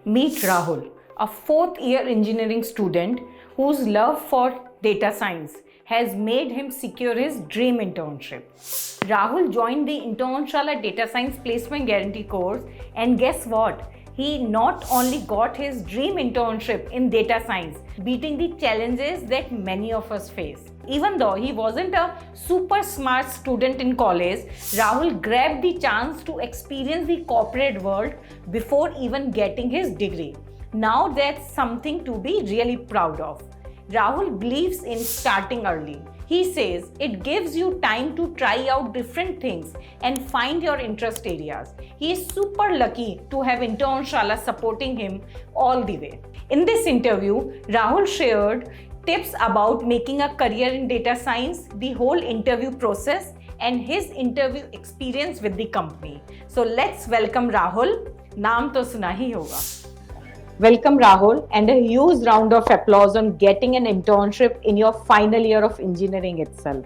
Meet Rahul, a fourth year engineering student whose love for data science has made him secure his dream internship. Rahul joined the Internshala Data Science Placement Guarantee course, and guess what? He not only got his dream internship in data science, beating the challenges that many of us face. Even though he wasn't a super smart student in college, Rahul grabbed the chance to experience the corporate world before even getting his degree. Now that's something to be really proud of. Rahul believes in starting early. He says it gives you time to try out different things and find your interest areas. He is super lucky to have Internshala supporting him all the way. In this interview, Rahul shared tips about making a career in data science, the whole interview process, and his interview experience with the company. So let's welcome Rahul. नाम तो सुना ही होगा. Welcome Rahul, and a huge round of applause on getting an internship in your final year of engineering itself.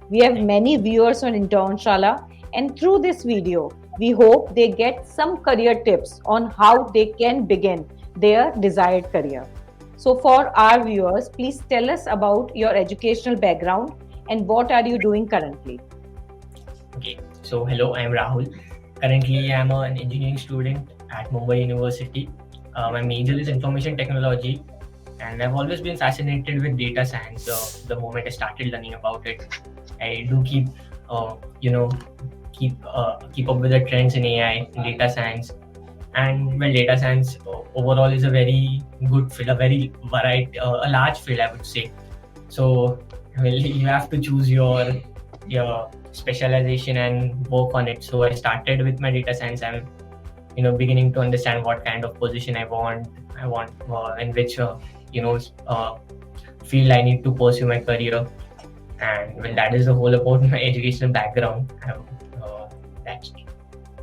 We have many viewers on Internshala, and through this video, we hope they get some career tips on how they can begin their desired career. So for our viewers, please tell us about your educational background and what are you doing currently? Okay, so hello, I am Rahul. Currently, I am an engineering student at Mumbai University. My major is information technology, and I've always been fascinated with data science. The moment I started learning about it, I do keep up with the trends in AI, in data science, and well, data science overall is a very good field, a very varied, a large field, I would say. So, well, you have to choose your specialization and work on it. So I started with my data science. I'm beginning to understand what kind of position I want in which field I need to pursue my career. And well, that is the whole about my educational background. That's it.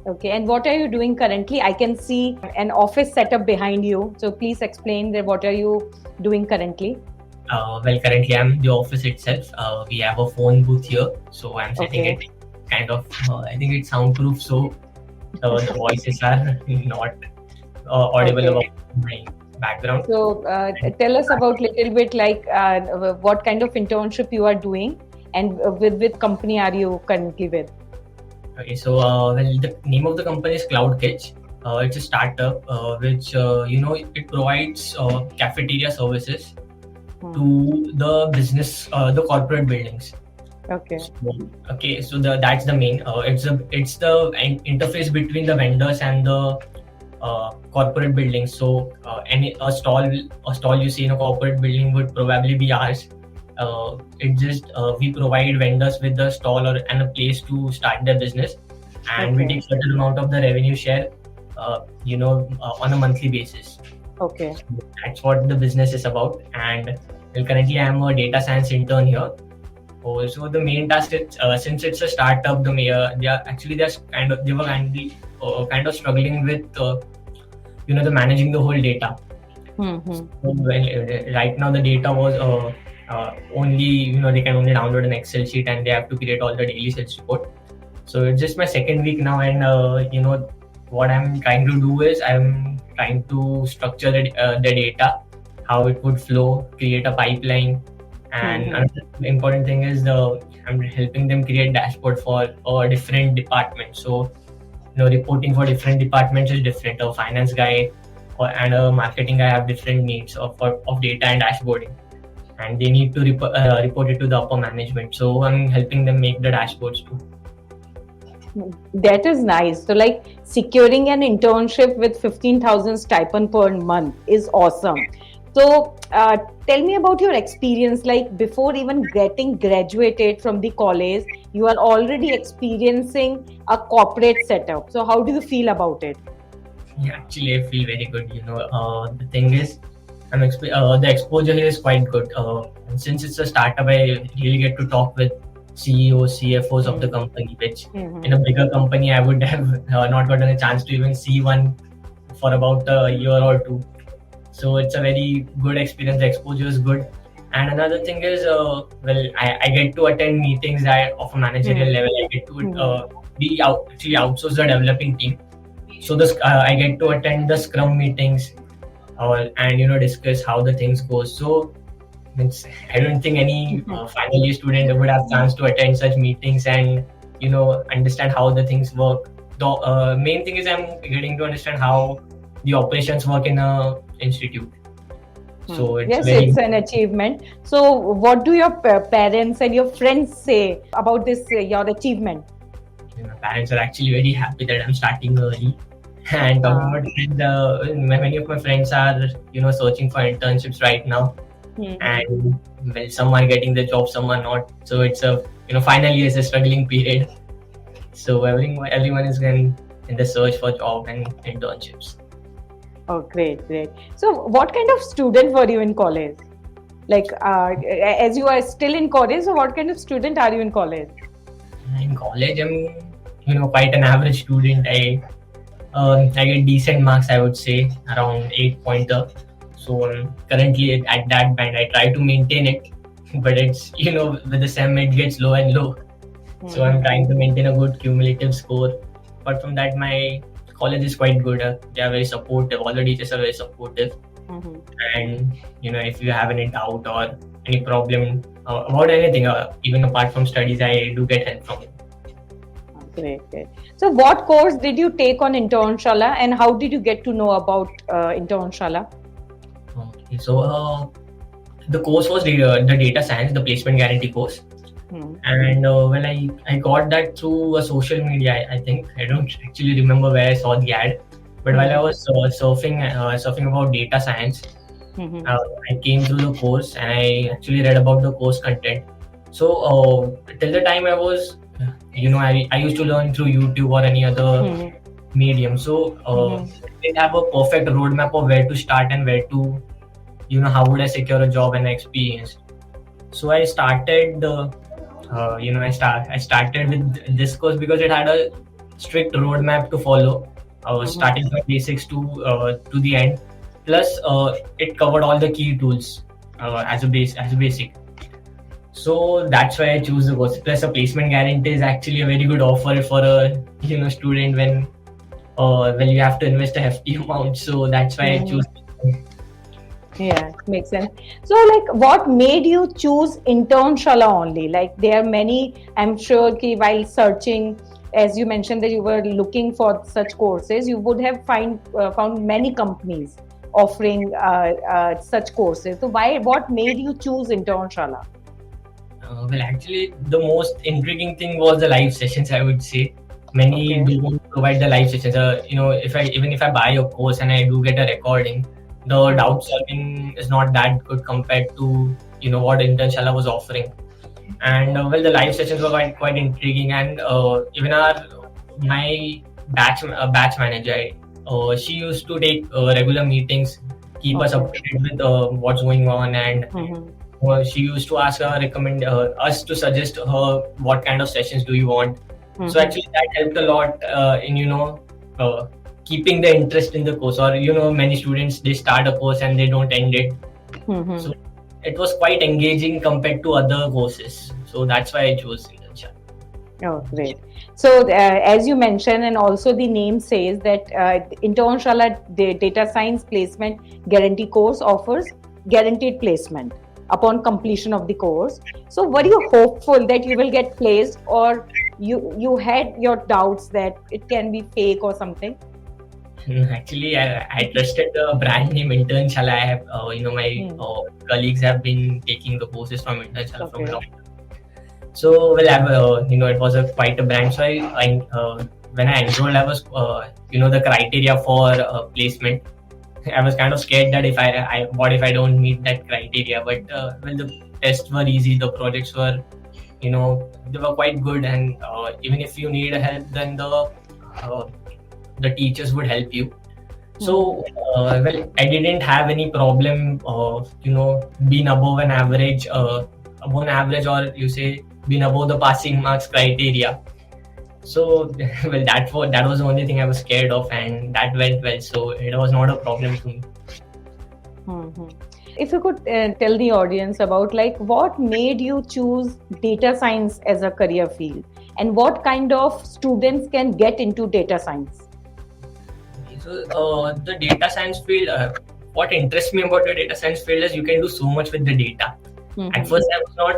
Okay, and what are you doing currently? I can see an office setup behind you. So please explain that what are you doing currently? Well, currently I'm the office itself. We have a phone booth here, so I'm setting it kind of. I think it's soundproof, so the voices are not audible about my background. So tell us about little bit like what kind of internship you are doing, and with company are you currently with? Okay, so well, the name of the company is CloudKitch. It's a startup which it provides cafeteria services to the business, the corporate buildings. Okay. So that's the main. It's the interface between the vendors and the corporate buildings. So a stall you see in a corporate building would probably be ours. We provide vendors with the stall and a place to start their business, and we take certain amount of the revenue share, on a monthly basis. Okay. So that's what the business is about. And well, currently I am a data science intern here. So the main task is, since it's a startup, they were kind of struggling with the managing the whole data. Mm-hmm. So, well, right now the data was only they can only download an Excel sheet and they have to create all the daily sales report. So it's just my second week now, and what I'm trying to do is I'm trying to structure the data, how it would flow, create a pipeline. And another important thing is I'm helping them create dashboard for different departments. So reporting for different departments is different. A finance guy and a marketing guy have different needs of data and dashboarding, and they need to report it to the upper management. So I'm helping them make the dashboards too. That is nice. So like securing an internship with 15,000 stipend per month is awesome. So tell me about your experience, like before even getting graduated from the college, you are already experiencing a corporate setup. So how do you feel about it? Yeah, actually I feel very good. The thing is, the exposure here is quite good. And since it's a startup, I really get to talk with CEOs, CFOs of the company, which in a bigger company I would have not gotten a chance to even see one for about a year or two. So it's a very good experience. The exposure is good. And another thing is, I get to attend meetings of a managerial level. I get to actually outsource the developing team. So I get to attend the Scrum meetings and discuss how the things go. So I don't think any final year student would have chance to attend such meetings and understand how the things work. The main thing is I'm getting to understand how the operations work in a institute. So it's Yes, very it's an achievement. So, what do your parents and your friends say about this your achievement? my parents are actually very happy that I'm starting early. And talking about friends, many of my friends are searching for internships right now, and well, some are getting the job, some are not. So it's a final year is a struggling period. So everyone is in the search for job and internships. Oh, great, great. So, what kind of student were you in college? Like, as you are still in college, so what kind of student are you in college? In college, I'm quite an average student. I get decent marks, I would say, around 8 pointer. So currently at that band, I try to maintain it, but it's with the sem it gets low and low. So I'm trying to maintain a good cumulative score. Apart from that, my college is quite good. They are very supportive. All the teachers are very supportive. And if you have any doubt or any problem about anything, even apart from studies, I do get help from them. Great, great. So, what course did you take on Internshala, and how did you get to know about Internshala? Okay, so the course was the data science, the placement guarantee course. And well, I got that through a social media. I think I don't actually remember where I saw the ad, but while I was surfing about data science, I came through the course and I actually read about the course content. So till the time I was, I used to learn through YouTube or any other medium. So they have a perfect roadmap of where to start and where to, how would I secure a job and experience. So I started I started with this course because it had a strict roadmap to follow, starting from basics to the end. Plus, it covered all the key tools as a basic. So that's why I choose the course. Plus, a placement guarantee is actually a very good offer for a student when you have to invest a hefty amount. So that's why I choose. Yeah, makes sense. So, like, what made you choose Internshala only? Like, there are many, I'm sure, ki while searching, as you mentioned that you were looking for such courses, you would have found many companies offering such courses. So, what made you choose Internshala? Well, actually, the most intriguing thing was the live sessions, I would say. Many do provide the live sessions. If I buy a course and I do get a recording, the doubt solving is not that good compared to what Internshala was offering. And well, the live sessions were quite intriguing, and even my batch manager, she used to take regular meetings, keep us updated with what's going on, and she used to ask recommend us to suggest her what kind of sessions do you want. So actually that helped a lot in keeping the interest in the course. Or many students, they start a course and they don't end it. So it was quite engaging compared to other courses. So that's why I chose Internship. Oh, great. So as you mentioned, and also the name says that Internshala Data Science Placement Guarantee course offers guaranteed placement upon completion of the course. So were you hopeful that you will get placed, or you had your doubts that it can be fake or something? Actually, I trusted the brand name Internshala. I have, my colleagues have been taking the courses from Internshala from long time. So, well, it was quite a brand. So, when I enrolled, I was, the criteria for placement. I was kind of scared that what if I don't meet that criteria? But well, the tests were easy. The projects were, they were quite good. And even if you need help, then the teachers would help you. So, well, I didn't have any problem, being above an average, or you say being above the passing marks criteria. So, well, that was the only thing I was scared of, and that went well. So it was not a problem to me. If you could tell the audience about like what made you choose data science as a career field, and what kind of students can get into data science? So the data science field, what interests me about the data science field is you can do so much with the data. At first, I was not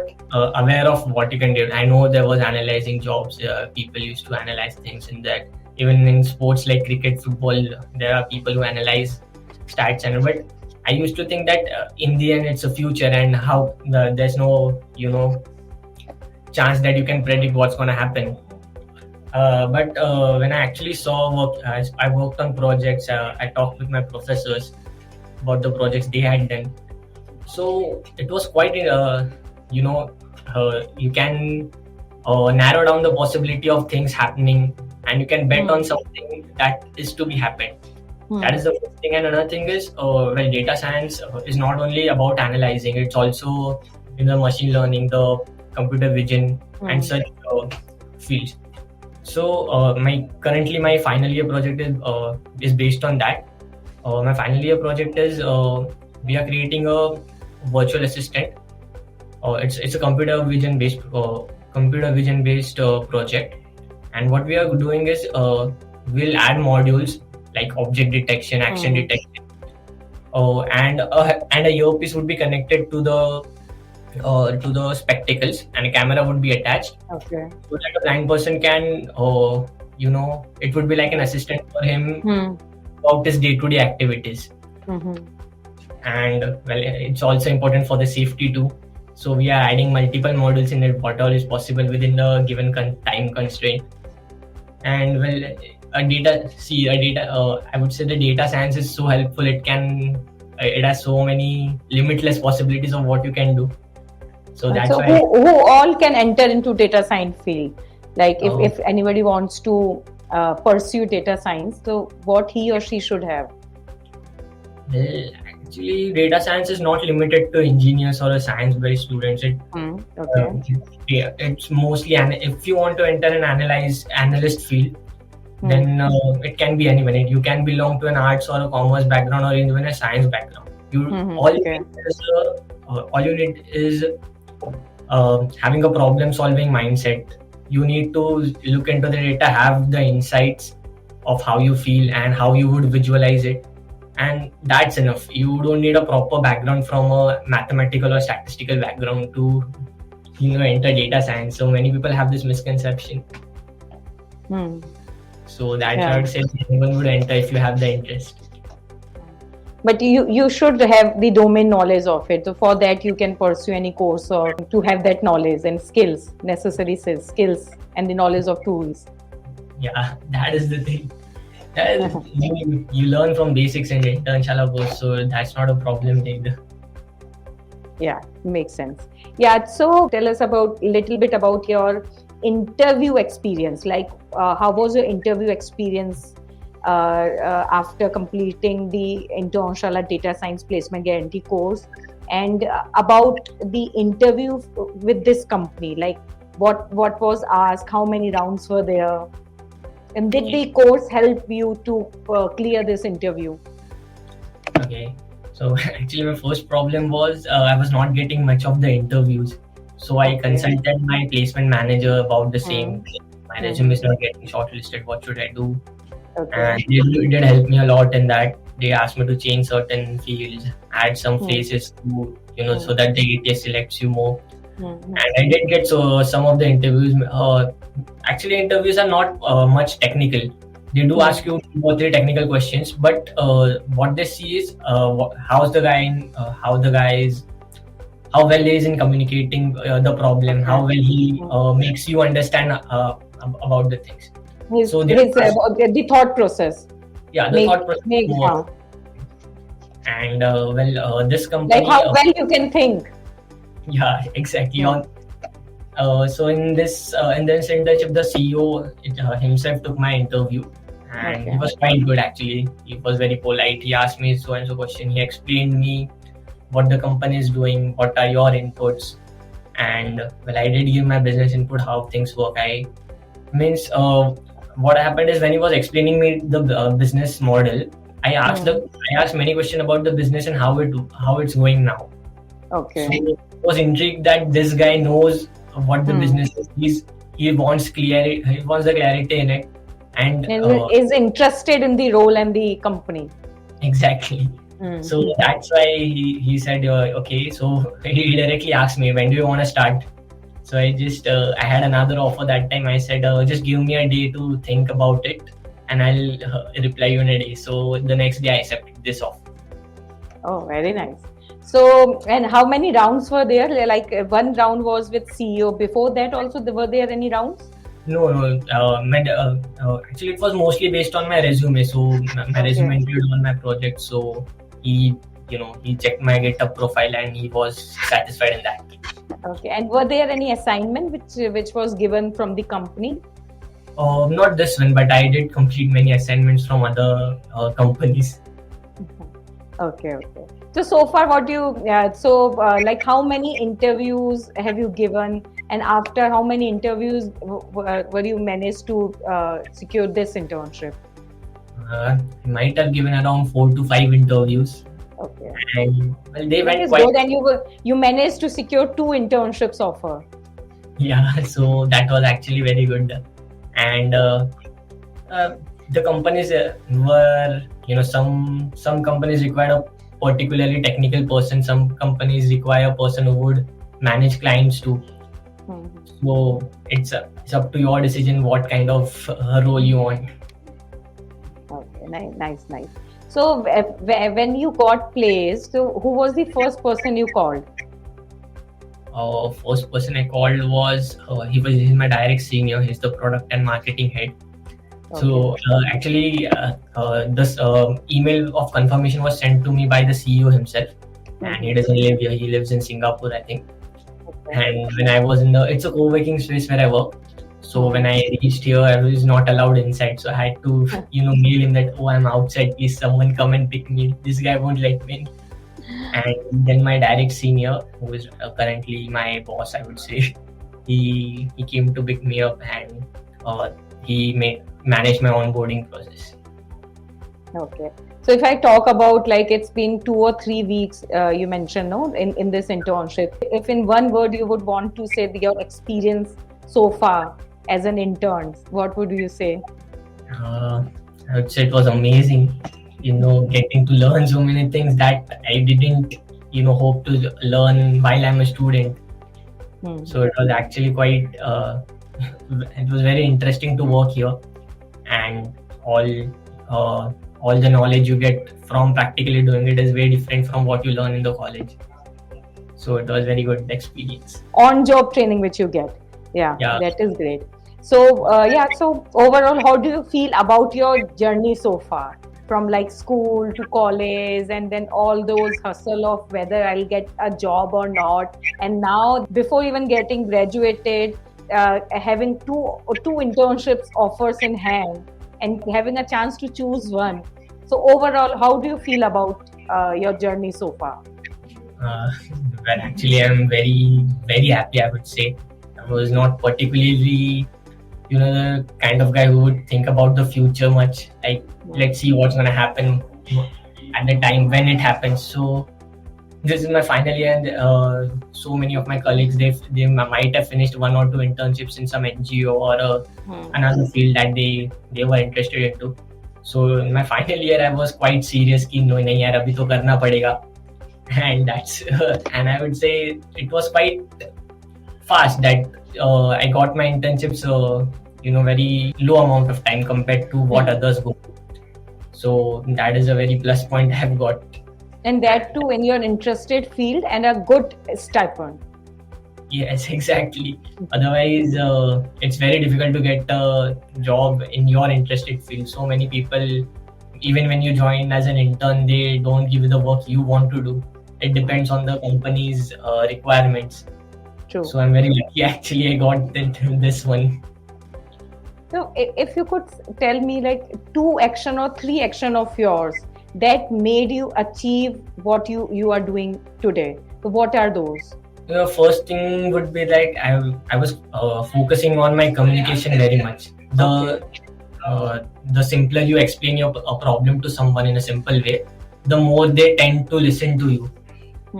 aware of what you can do. I know there was analyzing jobs. People used to analyze things in that. Even in sports like cricket, football, there are people who analyze stats. And but I used to think that in the end, it's a future, and how there's no chance that you can predict what's going to happen. But when I actually saw work, I worked on projects. I talked with my professors about the projects they had done. So it was quite, you can narrow down the possibility of things happening, and you can bet on something that is to be happened. That is the first thing. And another thing is, data science is not only about analyzing; it's also machine learning, the computer vision, and such fields. So currently my final year project is based on that. My final year project is we are creating a virtual assistant. It's a computer vision based project, and what we are doing is we'll add modules like object detection, action detection, and a earpiece would be connected to the spectacles, and a camera would be attached. Okay. So that a blind person can, it would be like an assistant for him about his day-to-day activities. And it's also important for the safety too. So we are adding multiple modules in it, what all is possible within the given time constraint. And I would say the data science is so helpful. It has so many limitless possibilities of what you can do. So that's why. Who all can enter into data science field? Like if anybody wants to pursue data science, so what he or she should have? Well, actually, data science is not limited to engineers or science-based students. It's mostly, if you want to enter an analyst field, then it can be anyone. You can belong to an arts or a commerce background or even a science background. All you need is having a problem-solving mindset. You need to look into the data, have the insights of how you feel and how you would visualize it. And that's enough. You don't need a proper background from a mathematical or statistical background to enter data science. So many people have this misconception. So that's why I would say anyone would enter if you have the interest. But you should have the domain knowledge of it. So for that you can pursue any course or to have that knowledge and necessary skills and the knowledge of tools. Yeah, that is the thing. You learn from basics in the Internshala course, so that's not a problem either. Yeah, makes sense. Yeah, so tell us a little bit about your interview experience. Like, how was your interview experience after completing the Internshala Data Science Placement Guarantee course, and about the interview with this company? Like, what was asked? How many rounds were there? And did the course help you to clear this interview? Okay, so actually my first problem was I was not getting much of the interviews. So I consulted my placement manager about the same. My resume is not getting shortlisted. What should I do? And they did help me a lot in that. They asked me to change certain fields, add some phases to, so that the ATS selects you more. And I did get some of the interviews. Actually, interviews are not much technical. They do ask you 2 or 3 technical questions, but what they see is how well he is in communicating the problem, how well he makes you understand about the things. The thought process. Yeah, the thought process more. And this company, like how well you can think. Yeah, exactly. So in this internship, the CEO himself took my interview, and he was quite good actually. He was very polite. He asked me so and so question. He explained me what the company is doing, what are your inputs, and I did give my business input, how things work. What happened is when he was explaining me the business model, I asked many questions about the business and how it's going now. Okay. So I was intrigued that this guy knows what the business is. He wants clarity. He wants the clarity in it, and is interested in the role and the company. Exactly. So that's why he said, okay. So he directly asked me, when do you want to start? So I had another offer that time. I said, just give me a day to think about it and I'll reply you in a day. So the next day I accepted this offer. Oh, very nice. So, and how many rounds were there? Like one round was with CEO. Before that also, were there any rounds? No, actually it was mostly based on my resume. So my resume included on my project. So he, he checked my GitHub profile and he was satisfied in that. Okay. And were there any assignment which was given from the company? Not this one, but I did complete many assignments from other companies. Okay. So far, what you like how many interviews have you given, and after how many interviews were you managed to secure this internship? I might have given around 4 to 5 interviews. Okay. And well, they That went is quite good, and you managed to secure 2 internships offer. Yeah, so that was actually very good. And the companies were, some companies required a particularly technical person. Some companies require a person who would manage clients too. So it's up to your decision what kind of role you want. Okay, nice. So when you got placed, so who was the first person you called? First person I called was he's my direct senior. He's the product and marketing head. Okay. So actually, this email of confirmation was sent to me by the CEO himself, and he doesn't live here. He lives in Singapore, I think. Okay. And when I was it's a co-working space where I work. So when I reached here, I was not allowed inside. So I had to, mail him that, I'm outside. Please, someone come and pick me. This guy won't let me in. And then my direct senior, who is currently my boss, I would say, he came to pick me up and he managed my onboarding process. Okay. So if I talk about like it's been 2 or 3 weeks, you mentioned, no, in this internship. If in one word you would want to say your experience so far as an intern, what would you say? I would say it was amazing. Getting to learn so many things that I didn't, hope to learn while I'm a student. So it was actually quite, it was very interesting to work here, and all the knowledge you get from practically doing it is very different from what you learn in the college. So it was very good experience. On-job training which you get. Yeah, that is great. So so overall, how do you feel about your journey so far? From like school to college, and then all those hustle of whether I'll get a job or not, and now before even getting graduated, having two internships offers in hand and having a chance to choose one. So overall, how do you feel about your journey so far? Well, actually, I'm very, very happy, I would say. I was not particularly the kind of guy who would think about the future much. Like, let's see what's going to happen at the time when it happens. So this is my final year, and so many of my colleagues, they might have finished 1 or 2 internships in some NGO or another field that they were interested into. So in my final year, I was quite serious कि no नहीं यार अभी तो करना पड़ेगा, and that's and I would say it was quite fast that I got my internships very low amount of time compared to what others go. So that is a very plus point I have got. And that too in your interested field and a good stipend. Yes, exactly. Otherwise, it's very difficult to get a job in your interested field. So many people, even when you join as an intern, they don't give you the work you want to do. It depends on the company's requirements. True. So I'm very lucky actually I got this one. So if you could tell me like 2 action or 3 action of yours that made you achieve what you are doing today. So what are those? The first thing would be like I was focusing on my communication very much. The simpler you explain a problem to someone in a simple way, the more they tend to listen to you.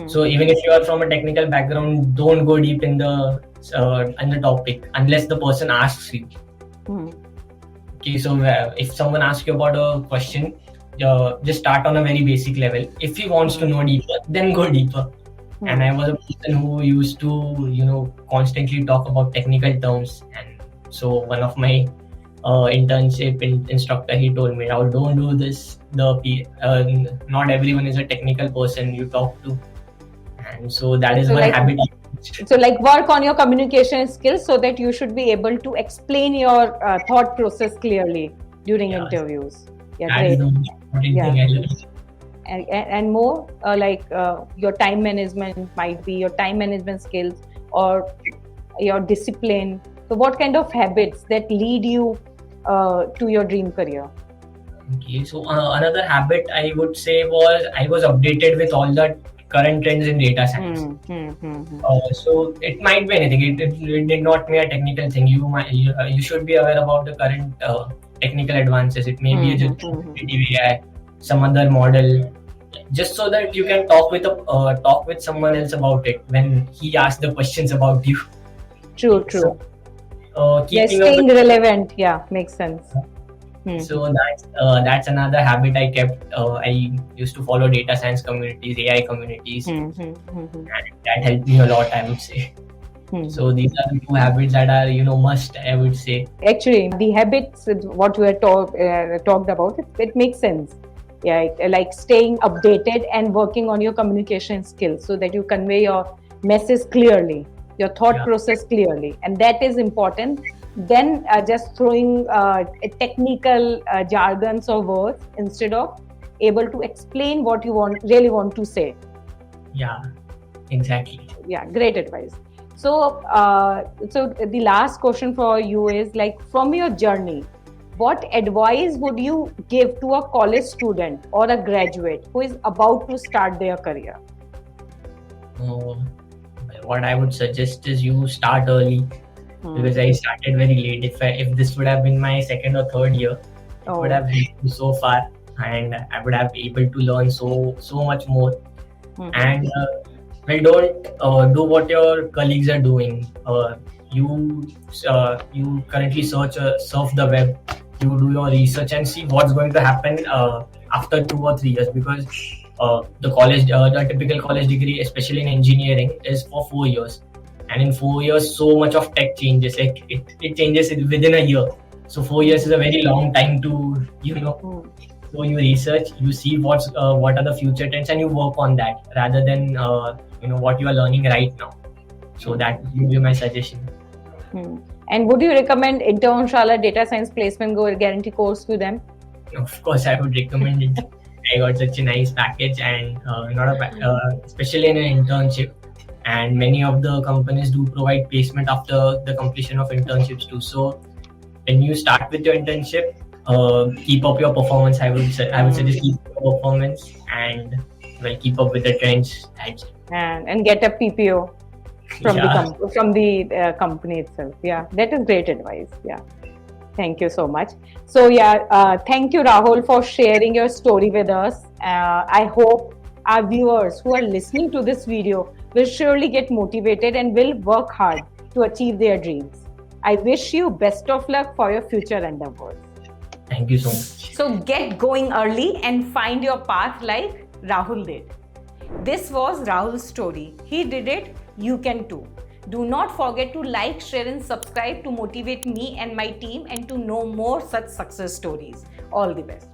So even if you are from a technical background, don't go deep in the topic unless the person asks you. Okay, so if someone asks you about a question, just start on a very basic level. If he wants to know deeper, then go deeper. And I was a person who used to, constantly talk about technical terms. And so one of my internship instructor, he told me, "Oh, don't do this. Not everyone is a technical person you talk to." And so that is So one like- habit. So like work on your communication skills so that you should be able to explain your thought process clearly during Yeah. interviews. Yeah, That is great. the most important Yeah. thing I learned. And more your time management might be your time management skills or your discipline. So what kind of habits that lead you to your dream career? Okay, so another habit I would say was I was updated with all the current trends in data science. So it might be anything. It did not mean a technical thing. You should be aware about the current technical advances. It may be just AI, some other model, just so that you can talk with someone else about it when he asks the questions about you. True. So, Yes, keeping up staying with, relevant. Yeah, makes sense. so that's another habit I kept. I used to follow data science communities, AI communities, and that helped me a lot, I would say. So these are the two habits that are must, I would say. Actually, the habits, what we are talked about, it makes sense. Yeah, like staying updated and working on your communication skills so that you convey your message clearly, your thought process clearly, and that is important. Then just throwing technical jargons or words instead of able to explain what you really want to say. Yeah, exactly. Yeah, great advice. So, so the last question for you is like, from your journey, what advice would you give to a college student or a graduate who is about to start their career? What I would suggest is you start early, because I started very late. If this would have been my second or third year, it would have reached me so far, and I would have been able to learn so much more. And don't do what your colleagues are doing. You currently surf the web. You do your research and see what's going to happen after 2 or 3 years, because the typical college degree, especially in engineering, is for 4 years. And in 4 years, so much of tech changes. Like it changes within a year. So 4 years is a very long time to So you research, you see what are the future trends, and you work on that rather than what you are learning right now. So that would be my suggestion. And would you recommend Internshala Data Science Placement Guarantee course to them? Of course, I would recommend it. I got such a nice package, and especially in an internship. And many of the companies do provide placement after the completion of internships too. So when you start with your internship, keep up your performance. I would suggest keep up your performance and keep up with the trends. And get a PPO from the company itself. Yeah, that is great advice. Yeah, thank you so much. So thank you, Rahul, for sharing your story with us. I hope our viewers who are listening to this video will surely get motivated and will work hard to achieve their dreams. I wish you best of luck for your future endeavors. Thank you so much. So get going early and find your path like Rahul did. This was Rahul's story. He did it, you can too. Do not forget to like, share and subscribe to motivate me and my team and to know more such success stories. All the best.